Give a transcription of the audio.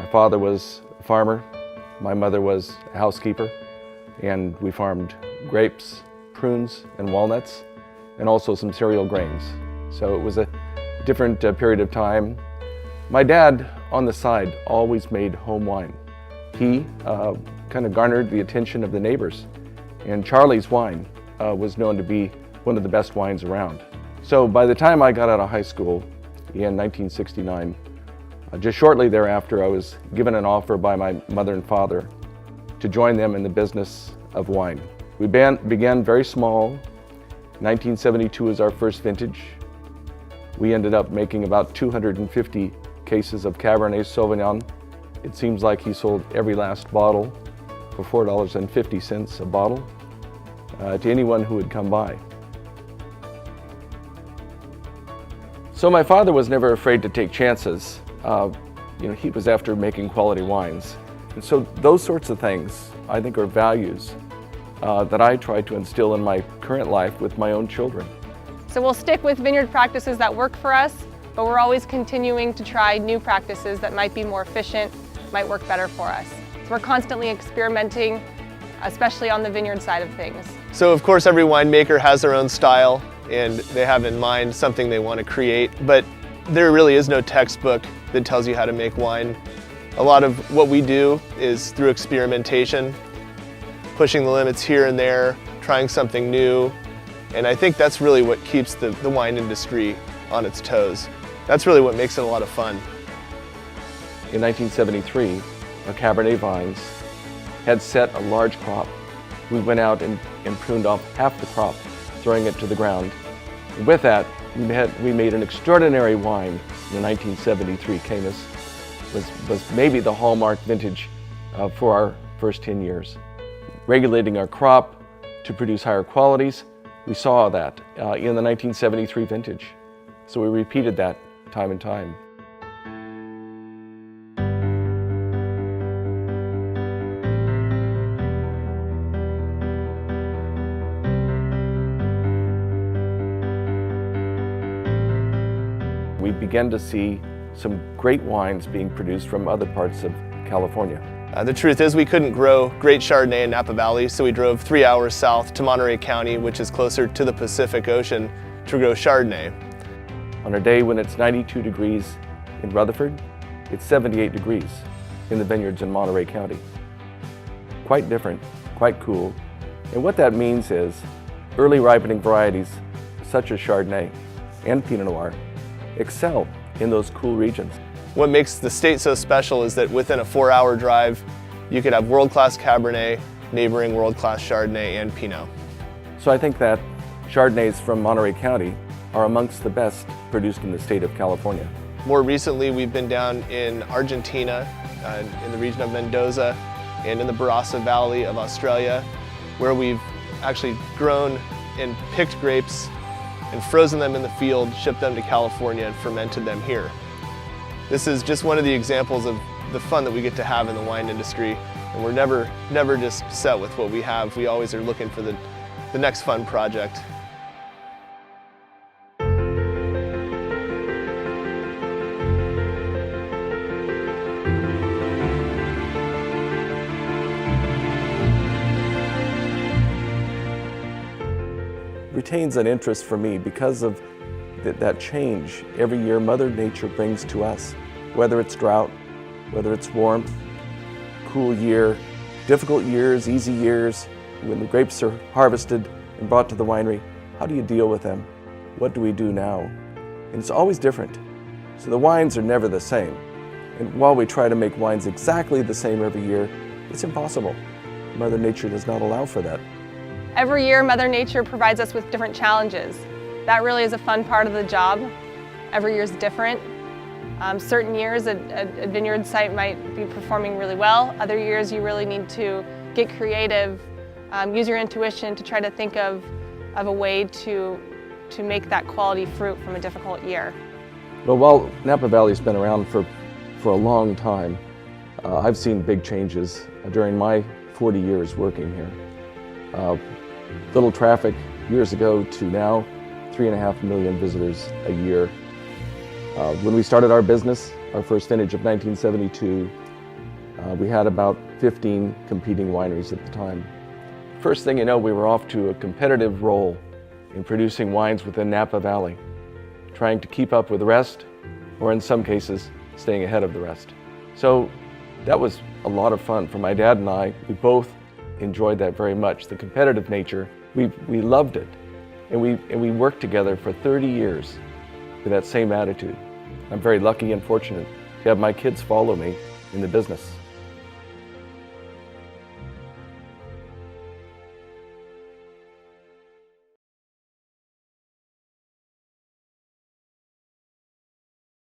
father was a farmer, my mother was a housekeeper, and we farmed grapes, prunes, and walnuts, and also some cereal grains. So it was a different period of time. My dad, on the side, always made home wine. He kind of garnered the attention of the neighbors, and Charlie's wine was known to be one of the best wines around. So by the time I got out of high school in 1969, just shortly thereafter, I was given an offer by my mother and father to join them in the business of wine. We began very small. 1972 was our first vintage. We ended up making about 250 cases of Cabernet Sauvignon. It seems like he sold every last bottle for $4.50 a bottle to anyone who would come by. So my father was never afraid to take chances. He was after making quality wines. And so those sorts of things, I think, are values that I try to instill in my current life with my own children. So we'll stick with vineyard practices that work for us, but we're always continuing to try new practices that might be more efficient, might work better for us. So we're constantly experimenting, especially on the vineyard side of things. So of course every winemaker has their own style and they have in mind something they want to create, but there really is no textbook that tells you how to make wine. A lot of what we do is through experimentation, pushing the limits here and there, trying something new, and I think that's really what keeps the wine industry on its toes. That's really what makes it a lot of fun. In 1973, our Cabernet vines had set a large crop. We went out and pruned off half the crop, throwing it to the ground. And with that, we made an extraordinary wine. The 1973 Camus was maybe the hallmark vintage for our first 10 years. Regulating our crop to produce higher qualities, we saw that in the 1973 vintage. So we repeated that time and time. We began to see some great wines being produced from other parts of California. The truth is we couldn't grow great Chardonnay in Napa Valley, so we drove 3 hours south to Monterey County, which is closer to the Pacific Ocean, to grow Chardonnay. On a day when it's 92 degrees in Rutherford, it's 78 degrees in the vineyards in Monterey County. Quite different, quite cool. And what that means is early ripening varieties such as Chardonnay and Pinot Noir excel in those cool regions. What makes the state so special is that within a 4-hour drive, you could have world-class Cabernet, neighboring world-class Chardonnay and Pinot. So I think that Chardonnays from Monterey County are amongst the best produced in the state of California. More recently, we've been down in Argentina, in the region of Mendoza, and in the Barossa Valley of Australia, where we've actually grown and picked grapes and frozen them in the field, shipped them to California, and fermented them here. This is just one of the examples of the fun that we get to have in the wine industry, and we're never just set with what we have. We always are looking for the next fun project. Retains an interest for me because of that change every year Mother Nature brings to us, whether it's drought, whether it's warmth, cool year, difficult years, easy years. When the grapes are harvested and brought to the winery, how do you deal with them? What do we do now? And it's always different. So the wines are never the same. And while we try to make wines exactly the same every year, it's impossible. Mother Nature does not allow for that. Every year, Mother Nature provides us with different challenges. That really is a fun part of the job. Every year is different. Certain years, a vineyard site might be performing really well. Other years, you really need to get creative, use your intuition to try to think of a way to make that quality fruit from a difficult year. Well, while Napa Valley's been around for a long time, I've seen big changes during my 40 years working here. Little traffic years ago to now, 3.5 million visitors a year. When we started our business, our first vintage of 1972, We had about 15 competing wineries at the time. First thing you know, we were off to a competitive role in producing wines within Napa Valley, trying to keep up with the rest, or in some cases, staying ahead of the rest. So that was a lot of fun for my dad and I. We both enjoyed that very much. The competitive nature, we loved it. And we worked together for 30 years with that same attitude. I'm very lucky and fortunate to have my kids follow me in the business.